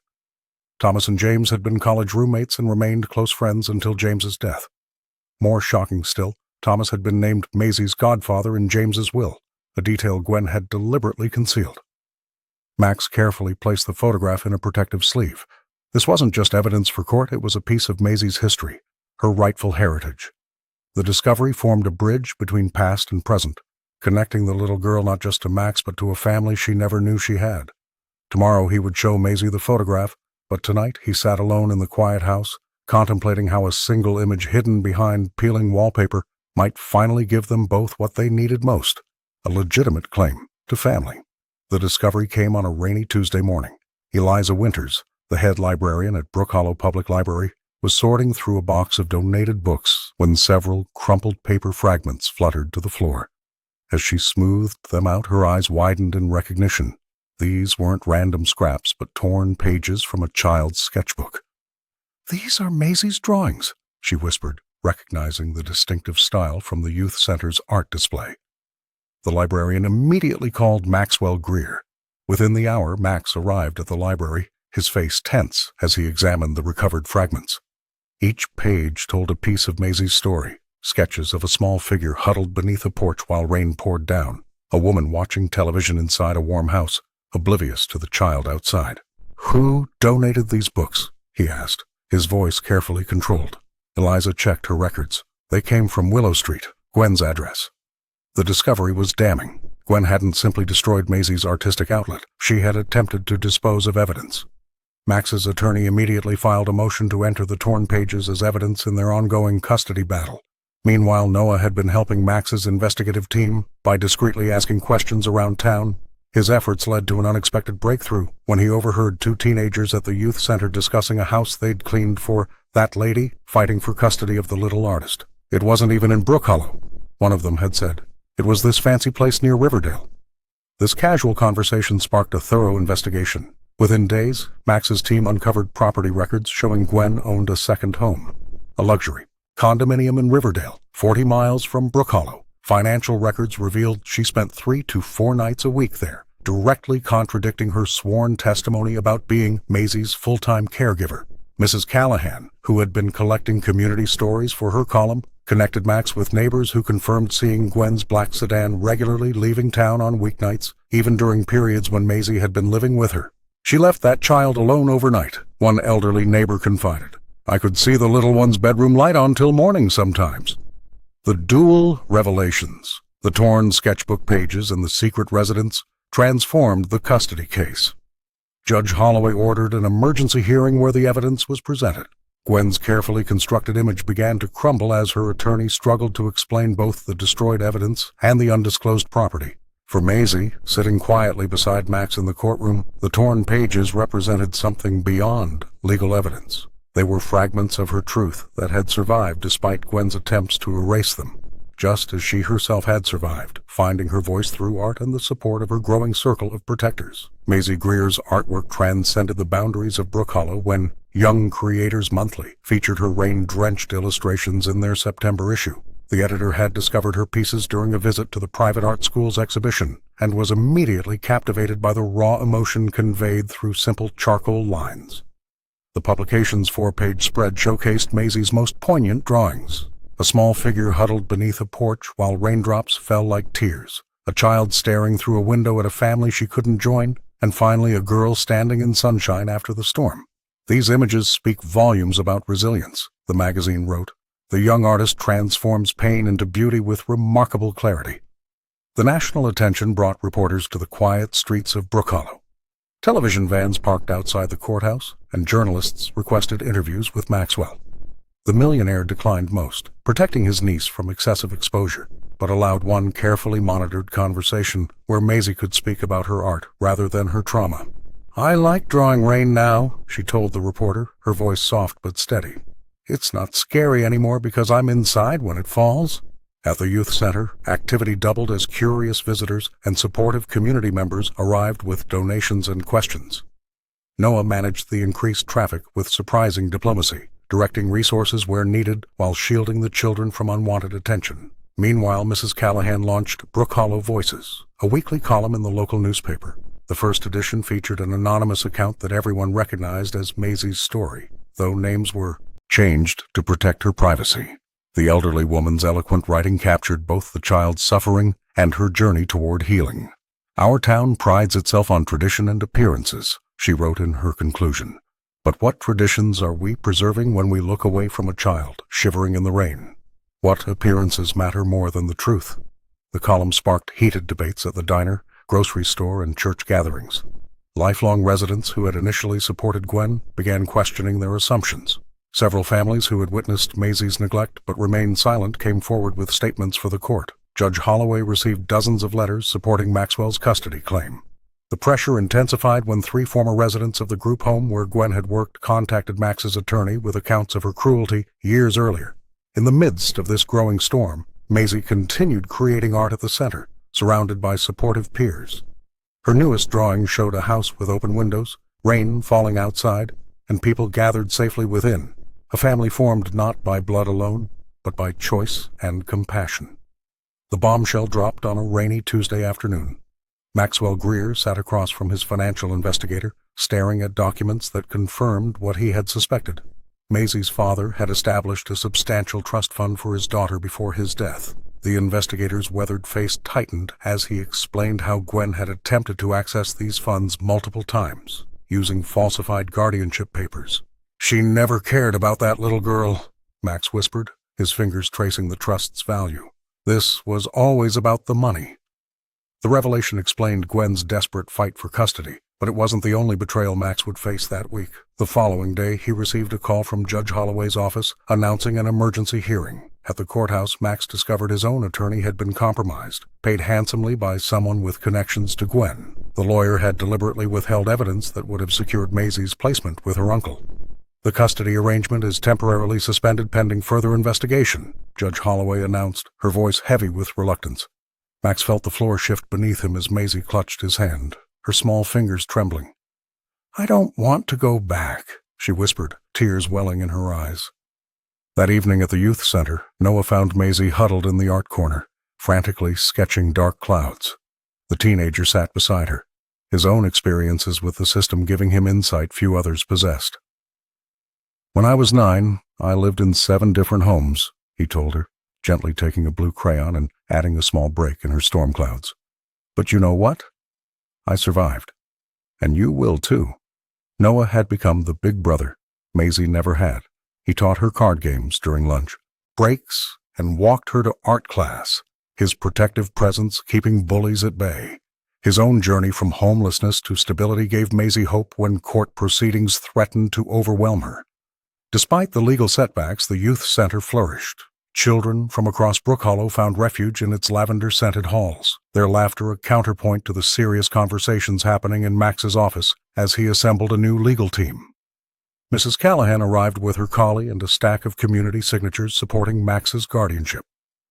Thomas and James had been college roommates and remained close friends until James's death. More shocking still, Thomas had been named Maisie's godfather in James's will, a detail Gwen had deliberately concealed. Max carefully placed the photograph in a protective sleeve. This wasn't just evidence for court, it was a piece of Maisie's history, her rightful heritage. The discovery formed a bridge between past and present, connecting the little girl not just to Max but to a family she never knew she had. Tomorrow he would show Maisie the photograph, but tonight he sat alone in the quiet house, contemplating how a single image hidden behind peeling wallpaper might finally give them both what they needed most, a legitimate claim to family. The discovery came on a rainy Tuesday morning. Eliza Winters, the head librarian at Brook Hollow Public Library, was sorting through a box of donated books when several crumpled paper fragments fluttered to the floor. As she smoothed them out, her eyes widened in recognition. These weren't random scraps, but torn pages from a child's sketchbook. "These are Maisie's drawings," she whispered, recognizing the distinctive style from the youth center's art display. The librarian immediately called Maxwell Greer. Within the hour, Max arrived at the library, his face tense as he examined the recovered fragments. Each page told a piece of Maisie's story, sketches of a small figure huddled beneath a porch while rain poured down, a woman watching television inside a warm house, oblivious to the child outside. "Who donated these books?" he asked, his voice carefully controlled. Eliza checked her records. They came from Willow Street, Gwen's address. The discovery was damning. Gwen hadn't simply destroyed Maisie's artistic outlet. She had attempted to dispose of evidence. Max's attorney immediately filed a motion to enter the torn pages as evidence in their ongoing custody battle. Meanwhile, Noah had been helping Max's investigative team by discreetly asking questions around town. His efforts led to an unexpected breakthrough when he overheard 2 teenagers at the youth center discussing a house they'd cleaned for that lady fighting for custody of the little artist. "It wasn't even in Brook Hollow," one of them had said. "It was this fancy place near Riverdale." This casual conversation sparked a thorough investigation. Within days, Max's team uncovered property records showing Gwen owned a second home, a luxury condominium in Riverdale, 40 miles from Brook Hollow. Financial records revealed she spent 3 to 4 nights a week there, directly contradicting her sworn testimony about being Maisie's full-time caregiver. Mrs. Callahan, who had been collecting community stories for her column, connected Max with neighbors who confirmed seeing Gwen's black sedan regularly leaving town on weeknights, even during periods when Maisie had been living with her. "She left that child alone overnight," one elderly neighbor confided. "I could see the little one's bedroom light on till morning sometimes." The dual revelations, the torn sketchbook pages and the secret residence, transformed the custody case. Judge Holloway ordered an emergency hearing where the evidence was presented. Gwen's carefully constructed image began to crumble as her attorney struggled to explain both the destroyed evidence and the undisclosed property. For Maisie, sitting quietly beside Max in the courtroom, the torn pages represented something beyond legal evidence. They were fragments of her truth that had survived despite Gwen's attempts to erase them. just as she herself had survived, finding her voice through art and the support of her growing circle of protectors. Maisie Greer's artwork transcended the boundaries of Brook Hollow when Young Creators Monthly featured her rain-drenched illustrations in their September issue. The editor had discovered her pieces during a visit to the private art school's exhibition and was immediately captivated by the raw emotion conveyed through simple charcoal lines. The publication's 4-page spread showcased Maisie's most poignant drawings. A small figure huddled beneath a porch while raindrops fell like tears, a child staring through a window at a family she couldn't join, and finally a girl standing in sunshine after the storm. These images speak volumes about resilience, the magazine wrote. The young artist transforms pain into beauty with remarkable clarity. The national attention brought reporters to the quiet streets of Brook Hollow. Television vans parked outside the courthouse, and journalists requested interviews with Maxwell. The millionaire declined most, protecting his niece from excessive exposure, but allowed one carefully monitored conversation where Maisie could speak about her art rather than her trauma. "I like drawing rain now," she told the reporter, her voice soft but steady. "It's not scary anymore because I'm inside when it falls." At the youth center, activity doubled as curious visitors and supportive community members arrived with donations and questions. Noah managed the increased traffic with surprising diplomacy, directing resources where needed while shielding the children from unwanted attention. Meanwhile, Mrs. Callahan launched Brook Hollow Voices, a weekly column in the local newspaper. The first edition featured an anonymous account that everyone recognized as Maisie's story, though names were changed to protect her privacy. The elderly woman's eloquent writing captured both the child's suffering and her journey toward healing. "Our town prides itself on tradition and appearances," she wrote in her conclusion. "But what traditions are we preserving when we look away from a child shivering in the rain? What appearances matter more than the truth?" The column sparked heated debates at the diner, grocery store, and church gatherings. Lifelong residents who had initially supported Gwen began questioning their assumptions. Several families who had witnessed Maisie's neglect but remained silent came forward with statements for the court. Judge Holloway received dozens of letters supporting Maxwell's custody claim. The pressure intensified when 3 former residents of the group home where Gwen had worked contacted Max's attorney with accounts of her cruelty years earlier. In the midst of this growing storm, Maisie continued creating art at the center, surrounded by supportive peers. Her newest drawing showed a house with open windows, rain falling outside, and people gathered safely within. A family formed not by blood alone, but by choice and compassion. The bombshell dropped on a rainy Tuesday afternoon. Maxwell Greer sat across from his financial investigator, staring at documents that confirmed what he had suspected. Maisie's father had established a substantial trust fund for his daughter before his death. The investigator's weathered face tightened as he explained how Gwen had attempted to access these funds multiple times, using falsified guardianship papers. "She never cared about that little girl," Max whispered, his fingers tracing the trust's value. "This was always about the money." The revelation explained Gwen's desperate fight for custody, but it wasn't the only betrayal Max would face that week. The following day, he received a call from Judge Holloway's office announcing an emergency hearing. At the courthouse, Max discovered his own attorney had been compromised, paid handsomely by someone with connections to Gwen. The lawyer had deliberately withheld evidence that would have secured Maisie's placement with her uncle. "The custody arrangement is temporarily suspended pending further investigation," Judge Holloway announced, her voice heavy with reluctance. Max felt the floor shift beneath him as Maisie clutched his hand, her small fingers trembling. "I don't want to go back," she whispered, tears welling in her eyes. That evening at the youth center, Noah found Maisie huddled in the art corner, frantically sketching dark clouds. The teenager sat beside her, his own experiences with the system giving him insight few others possessed. "When I was 9, I lived in 7 different homes," he told her, gently taking a blue crayon and adding a small break in her storm clouds. "But you know what? I survived. And you will too." Noah had become the big brother Maisie never had. He taught her card games during lunch, breaks, and walked her to art class, his protective presence keeping bullies at bay. His own journey from homelessness to stability gave Maisie hope when court proceedings threatened to overwhelm her. Despite the legal setbacks, the youth center flourished. Children from across Brook Hollow found refuge in its lavender-scented halls, their laughter a counterpoint to the serious conversations happening in Max's office as he assembled a new legal team. Mrs. Callahan arrived with her collie and a stack of community signatures supporting Max's guardianship.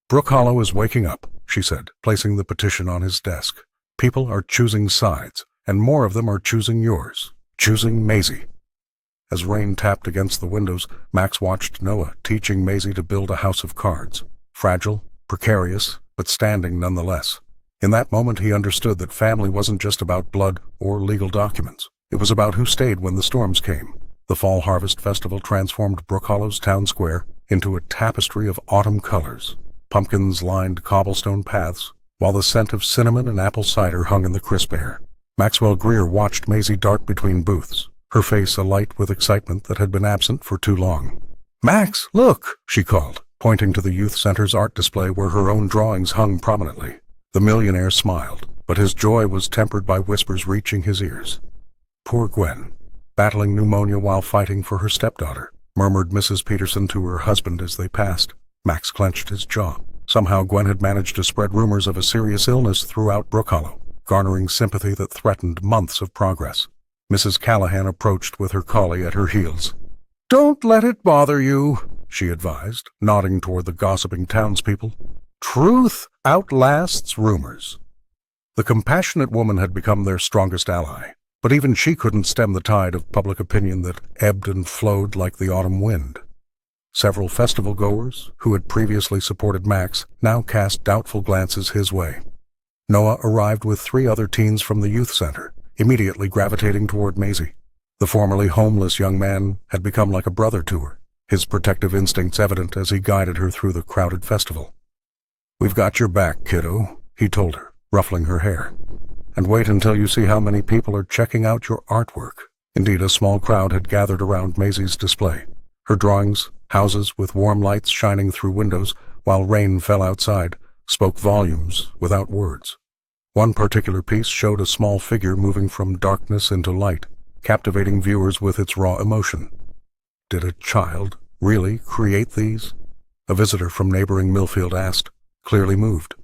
"Brook Hollow is waking up," she said, placing the petition on his desk. "People are choosing sides, and more of them are choosing yours. Choosing Maisie." As rain tapped against the windows, Max watched Noah teaching Maisie to build a house of cards. Fragile, precarious, but standing nonetheless. In that moment he understood that family wasn't just about blood or legal documents. It was about who stayed when the storms came. The Fall Harvest Festival transformed Brook Hollow's town square into a tapestry of autumn colors. Pumpkins lined cobblestone paths, while the scent of cinnamon and apple cider hung in the crisp air. Maxwell Greer watched Maisie dart between booths, her face alight with excitement that had been absent for too long. "Max, look!" she called, pointing to the youth center's art display where her own drawings hung prominently. The millionaire smiled, but his joy was tempered by whispers reaching his ears. "Poor Gwen, battling pneumonia while fighting for her stepdaughter," murmured Mrs. Peterson to her husband as they passed. Max clenched his jaw. Somehow Gwen had managed to spread rumors of a serious illness throughout Brook Hollow, garnering sympathy that threatened months of progress. Mrs. Callahan approached with her collie at her heels. "Don't let it bother you," she advised, nodding toward the gossiping townspeople. "Truth outlasts rumors." The compassionate woman had become their strongest ally, but even she couldn't stem the tide of public opinion that ebbed and flowed like the autumn wind. Several festival-goers, who had previously supported Max, now cast doubtful glances his way. Noah arrived with 3 other teens from the youth center, immediately gravitating toward Maisie. The formerly homeless young man had become like a brother to her, his protective instincts evident as he guided her through the crowded festival. "We've got your back, kiddo," he told her, ruffling her hair. "And wait until you see how many people are checking out your artwork." Indeed, a small crowd had gathered around Maisie's display. Her drawings, houses with warm lights shining through windows while rain fell outside, spoke volumes without words. One particular piece showed a small figure moving from darkness into light, captivating viewers with its raw emotion. Did a child really create these? A visitor from neighboring Millfield asked, clearly moved.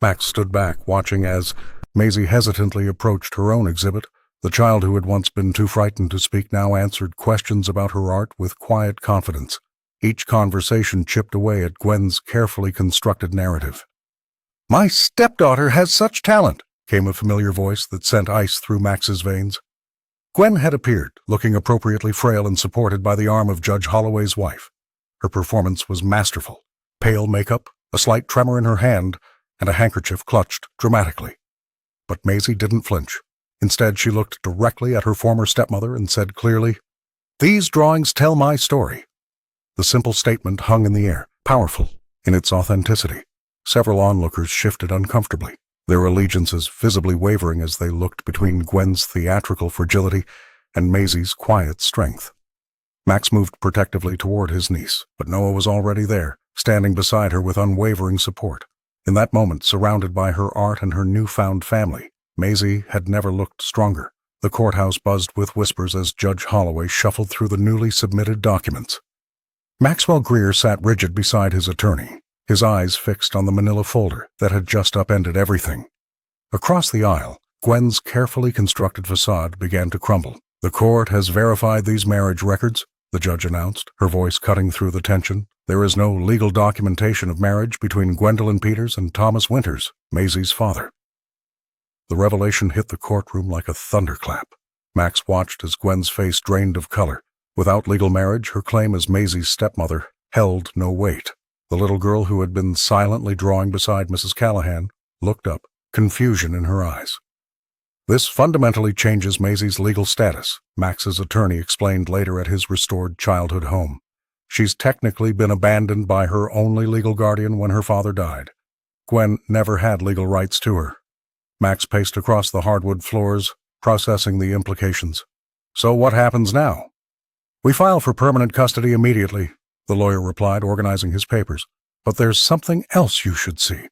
Max stood back, watching as Maisie hesitantly approached her own exhibit. The child who had once been too frightened to speak now answered questions about her art with quiet confidence. Each conversation chipped away at Gwen's carefully constructed narrative. "My stepdaughter has such talent," came a familiar voice that sent ice through Max's veins. Gwen had appeared, looking appropriately frail and supported by the arm of Judge Holloway's wife. Her performance was masterful. Pale makeup, a slight tremor in her hand, and a handkerchief clutched dramatically. But Maisie didn't flinch. Instead, she looked directly at her former stepmother and said clearly, "These drawings tell my story." The simple statement hung in the air, powerful in its authenticity. Several onlookers shifted uncomfortably, their allegiances visibly wavering as they looked between Gwen's theatrical fragility and Maisie's quiet strength. Max moved protectively toward his niece, but Noah was already there, standing beside her with unwavering support. In that moment, surrounded by her art and her newfound family, Maisie had never looked stronger. The courthouse buzzed with whispers as Judge Holloway shuffled through the newly submitted documents. Maxwell Greer sat rigid beside his attorney, his eyes fixed on the manila folder that had just upended everything. Across the aisle, Gwen's carefully constructed facade began to crumble. "The court has verified these marriage records," the judge announced, her voice cutting through the tension. "There is no legal documentation of marriage between Gwendolyn Peters and Thomas Winters, Maisie's father." The revelation hit the courtroom like a thunderclap. Max watched as Gwen's face drained of color. Without legal marriage, her claim as Maisie's stepmother held no weight. The little girl who had been silently drawing beside Mrs. Callahan looked up, confusion in her eyes. "This fundamentally changes Maisie's legal status," Max's attorney explained later at his restored childhood home. "She's technically been abandoned by her only legal guardian when her father died. Gwen never had legal rights to her." Max paced across the hardwood floors, processing the implications. "So what happens now?" "We file for permanent custody immediately," the lawyer replied, organizing his papers. "But there's something else you should see."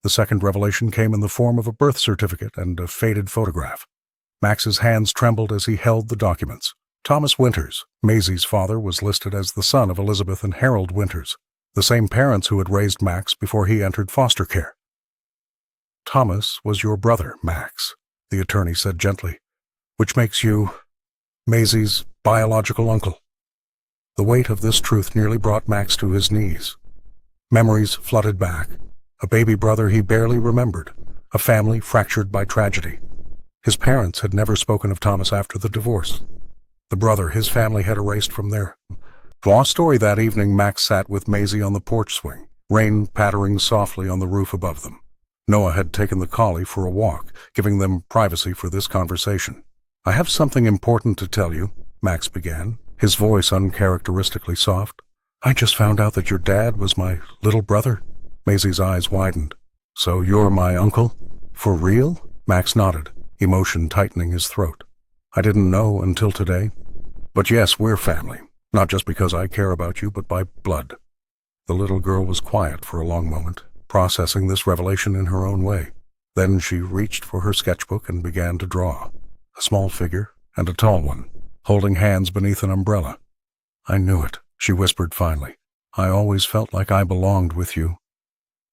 The second revelation came in the form of a birth certificate and a faded photograph. Max's hands trembled as he held the documents. Thomas Winters, Maisie's father, was listed as the son of Elizabeth and Harold Winters, the same parents who had raised Max before he entered foster care. "Thomas was your brother, Max," the attorney said gently, "which makes you Maisie's biological uncle." The weight of this truth nearly brought Max to his knees. Memories flooded back. A baby brother he barely remembered. A family fractured by tragedy. His parents had never spoken of Thomas after the divorce. The brother his family had erased from their story. That evening, Max sat with Maisie on the porch swing, rain pattering softly on the roof above them. Noah had taken the collie for a walk, giving them privacy for this conversation. "I have something important to tell you," Max began, his voice uncharacteristically soft. "I just found out that your dad was my little brother." Maisie's eyes widened. "So you're my uncle? For real?" Max nodded, emotion tightening his throat. "I didn't know until today. But yes, we're family, not just because I care about you, but by blood." The little girl was quiet for a long moment, processing this revelation in her own way. Then she reached for her sketchbook and began to draw. A small figure, and a tall one, holding hands beneath an umbrella. "I knew it," she whispered finally. "I always felt like I belonged with you."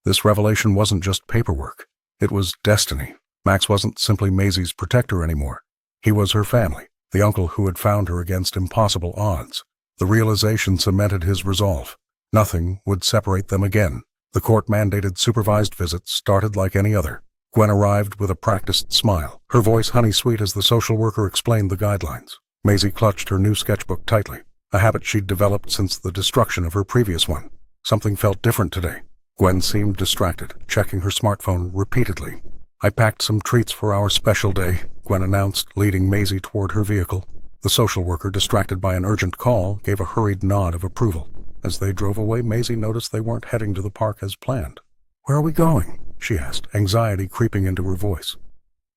This revelation wasn't just paperwork. It was destiny. Max wasn't simply Maisie's protector anymore. He was her family, the uncle who had found her against impossible odds. The realization cemented his resolve. Nothing would separate them again. The court-mandated supervised visits started like any other. Gwen arrived with a practiced smile, her voice honey-sweet as the social worker explained the guidelines. Maisie clutched her new sketchbook tightly, a habit she'd developed since the destruction of her previous one. Something felt different today. Gwen seemed distracted, checking her smartphone repeatedly. "I packed some treats for our special day," Gwen announced, leading Maisie toward her vehicle. The social worker, distracted by an urgent call, gave a hurried nod of approval. As they drove away, Maisie noticed they weren't heading to the park as planned. "Where are we going?" she asked, anxiety creeping into her voice.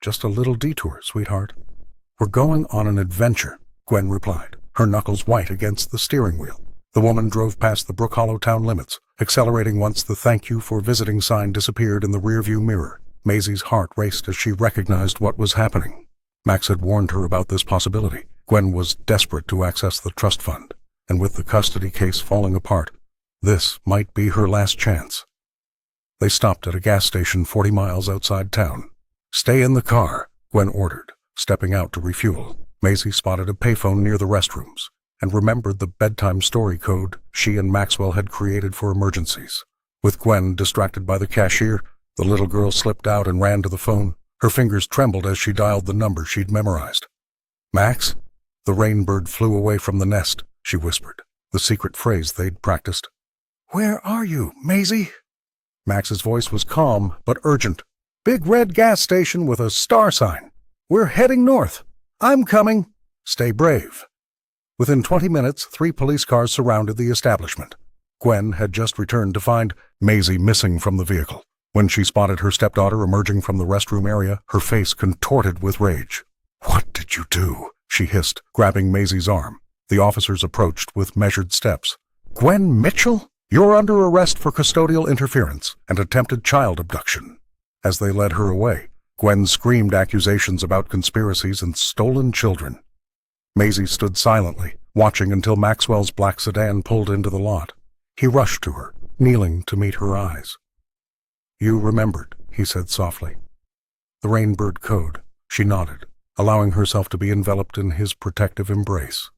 "Just a little detour, sweetheart." "We're going on an adventure," Gwen replied, her knuckles white against the steering wheel. The woman drove past the Brook Hollow town limits, accelerating once the "thank you for visiting" sign disappeared in the rearview mirror. Maisie's heart raced as she recognized what was happening. Max had warned her about this possibility. Gwen was desperate to access the trust fund, and with the custody case falling apart, this might be her last chance. They stopped at a gas station 40 miles outside town. "Stay in the car," Gwen ordered, stepping out to refuel. Maisie spotted a payphone near the restrooms and remembered the bedtime story code she and Maxwell had created for emergencies. With Gwen distracted by the cashier, the little girl slipped out and ran to the phone. Her fingers trembled as she dialed the number she'd memorized. "Max?" The rainbird flew away from the nest, she whispered, the secret phrase they'd practiced. "Where are you, Maisie?" Max's voice was calm but urgent. "Big red gas station with a star sign. We're heading north. I'm coming. Stay brave." Within 20 minutes, 3 police cars surrounded the establishment. Gwen had just returned to find Maisie missing from the vehicle. When she spotted her stepdaughter emerging from the restroom area, her face contorted with rage. "What did you do?" she hissed, grabbing Maisie's arm. The officers approached with measured steps. "Gwen Mitchell? You're under arrest for custodial interference and attempted child abduction." As they led her away, Gwen screamed accusations about conspiracies and stolen children. Maisie stood silently, watching until Maxwell's black sedan pulled into the lot. He rushed to her, kneeling to meet her eyes. "You remembered," he said softly. "The Rainbird Code." She nodded, allowing herself to be enveloped in his protective embrace.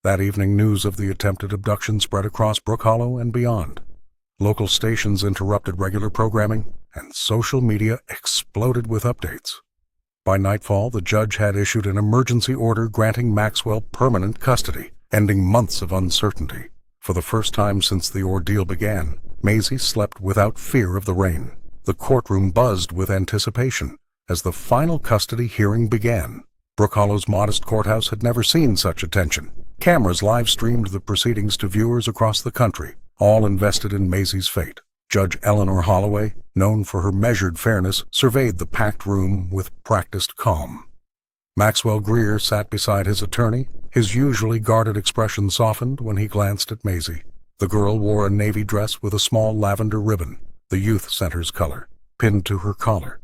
That evening, news of the attempted abduction spread across Brook Hollow and beyond. Local stations interrupted regular programming, and social media exploded with updates. By nightfall, the judge had issued an emergency order granting Maxwell permanent custody, ending months of uncertainty. For the first time since the ordeal began, Maisie slept without fear of the rain. The courtroom buzzed with anticipation as the final custody hearing began. Brook Hollow's modest courthouse had never seen such attention. Cameras live-streamed the proceedings to viewers across the country, all invested in Maisie's fate. Judge Eleanor Holloway, known for her measured fairness, surveyed the packed room with practiced calm. Maxwell Greer sat beside his attorney, his usually guarded expression softened when he glanced at Maisie. The girl wore a navy dress with a small lavender ribbon, the youth center's color, pinned to her collar.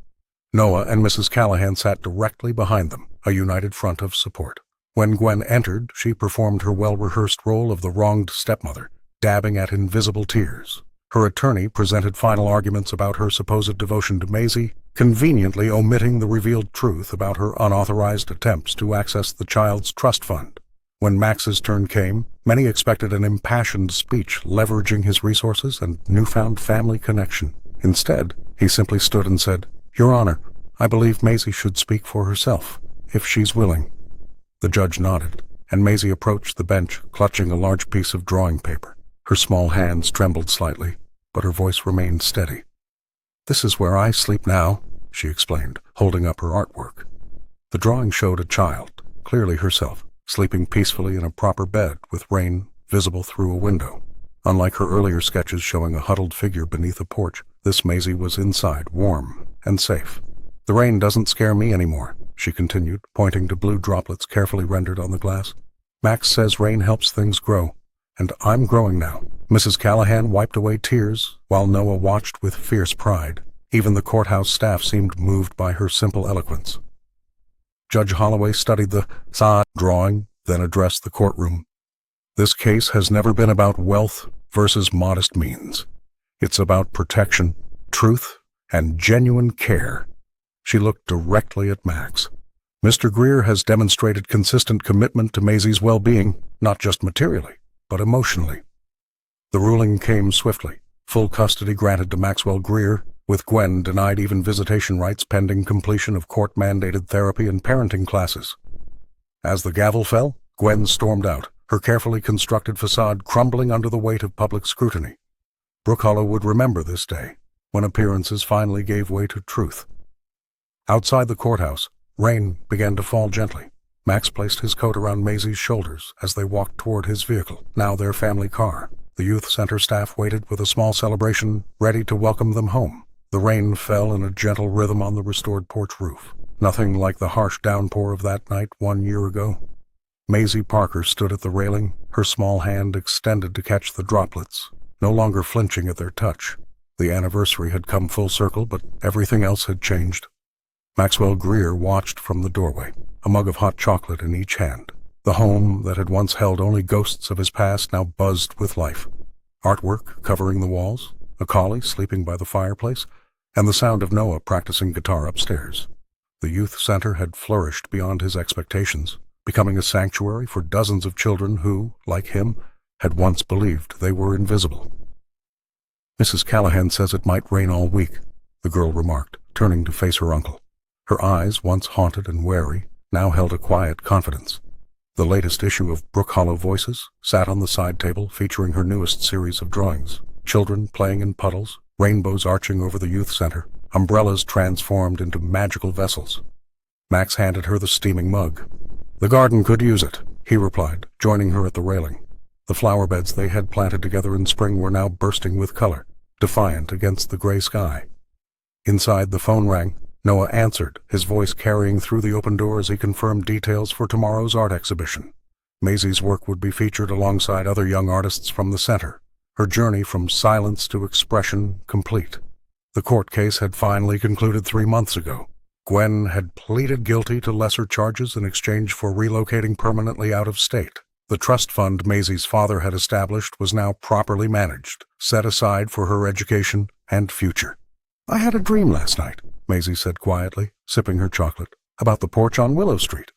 Noah and Mrs. Callahan sat directly behind them, a united front of support. When Gwen entered, she performed her well-rehearsed role of the wronged stepmother, dabbing at invisible tears. Her attorney presented final arguments about her supposed devotion to Maisie, conveniently omitting the revealed truth about her unauthorized attempts to access the child's trust fund. When Max's turn came, Many expected an impassioned speech leveraging his resources and newfound family connection. Instead, he simply stood and said, "Your Honor, I believe Maisie should speak for herself, if she's willing." The judge nodded, and Maisie approached the bench, clutching a large piece of drawing paper. Her small hands trembled slightly, but her voice remained steady. "This is where I sleep now," she explained, holding up her artwork. The drawing showed a child, clearly herself, sleeping peacefully in a proper bed with rain visible through a window. Unlike her earlier sketches showing a huddled figure beneath a porch, this Maisie was inside, warm and safe. "The rain doesn't scare me anymore," she continued, pointing to blue droplets carefully rendered on the glass. "Max says rain helps things grow, and I'm growing now." Mrs. Callahan wiped away tears, while Noah watched with fierce pride. Even the courthouse staff seemed moved by her simple eloquence. Judge Holloway studied the facade drawing, then addressed the courtroom. "This case has never been about wealth versus modest means. It's about protection, truth, and genuine care." She looked directly at Max. "Mr. Greer has demonstrated consistent commitment to Maisie's well-being, not just materially, but emotionally." The ruling came swiftly. Full custody granted to Maxwell Greer, with Gwen denied even visitation rights pending completion of court-mandated therapy and parenting classes. As the gavel fell, Gwen stormed out, her carefully constructed facade crumbling under the weight of public scrutiny. Brook Hollow would remember this day, when appearances finally gave way to truth. Outside the courthouse, rain began to fall gently. Max placed his coat around Maisie's shoulders as they walked toward his vehicle, now their family car. The youth center staff waited with a small celebration, ready to welcome them home. The rain fell in a gentle rhythm on the restored porch roof, nothing like the harsh downpour of that night 1 year ago. Maisie Parker stood at the railing, her small hand extended to catch the droplets, no longer flinching at their touch. The anniversary had come full circle, but everything else had changed. Maxwell Greer watched from the doorway, a mug of hot chocolate in each hand. The home that had once held only ghosts of his past now buzzed with life. Artwork covering the walls, a collie sleeping by the fireplace, and the sound of Noah practicing guitar upstairs. The youth center had flourished beyond his expectations, becoming a sanctuary for dozens of children who, like him, had once believed they were invisible. "Mrs. Callahan says it might rain all week," the girl remarked, turning to face her uncle. Her eyes, once haunted and wary, now held a quiet confidence. The latest issue of Brook Hollow Voices sat on the side table, featuring her newest series of drawings. Children playing in puddles, rainbows arching over the youth center, umbrellas transformed into magical vessels. Max handed her the steaming mug. "The garden could use it," he replied, joining her at the railing. The flower beds they had planted together in spring were now bursting with color, defiant against the gray sky. Inside, the phone rang. Noah answered, his voice carrying through the open door as he confirmed details for tomorrow's art exhibition. Maisie's work would be featured alongside other young artists from the center, her journey from silence to expression complete. The court case had finally concluded 3 months ago. Gwen had pleaded guilty to lesser charges in exchange for relocating permanently out of state. The trust fund Maisie's father had established was now properly managed, set aside for her education and future. "I had a dream last night," Maisie said quietly, sipping her chocolate, "about the porch on Willow Street.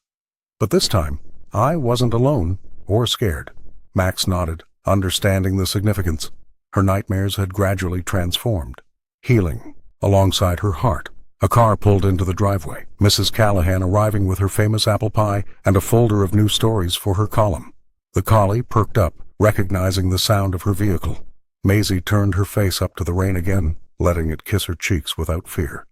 But this time, I wasn't alone or scared." Max nodded, understanding the significance. Her nightmares had gradually transformed, healing alongside her heart. A car pulled into the driveway, Mrs. Callahan arriving with her famous apple pie and a folder of new stories for her column. The collie perked up, recognizing the sound of her vehicle. Maisie turned her face up to the rain again, letting it kiss her cheeks without fear.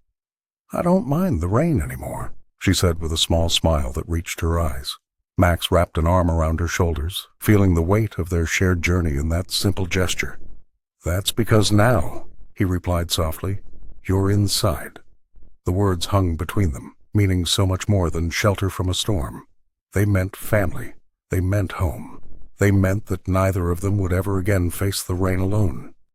"I don't mind the rain anymore," she said with a small smile that reached her eyes. Max wrapped an arm around her shoulders, feeling the weight of their shared journey in that simple gesture. "That's because now," he replied softly, "you're inside." The words hung between them, meaning so much more than shelter from a storm. They meant family. They meant home. They meant that neither of them would ever again face the rain alone.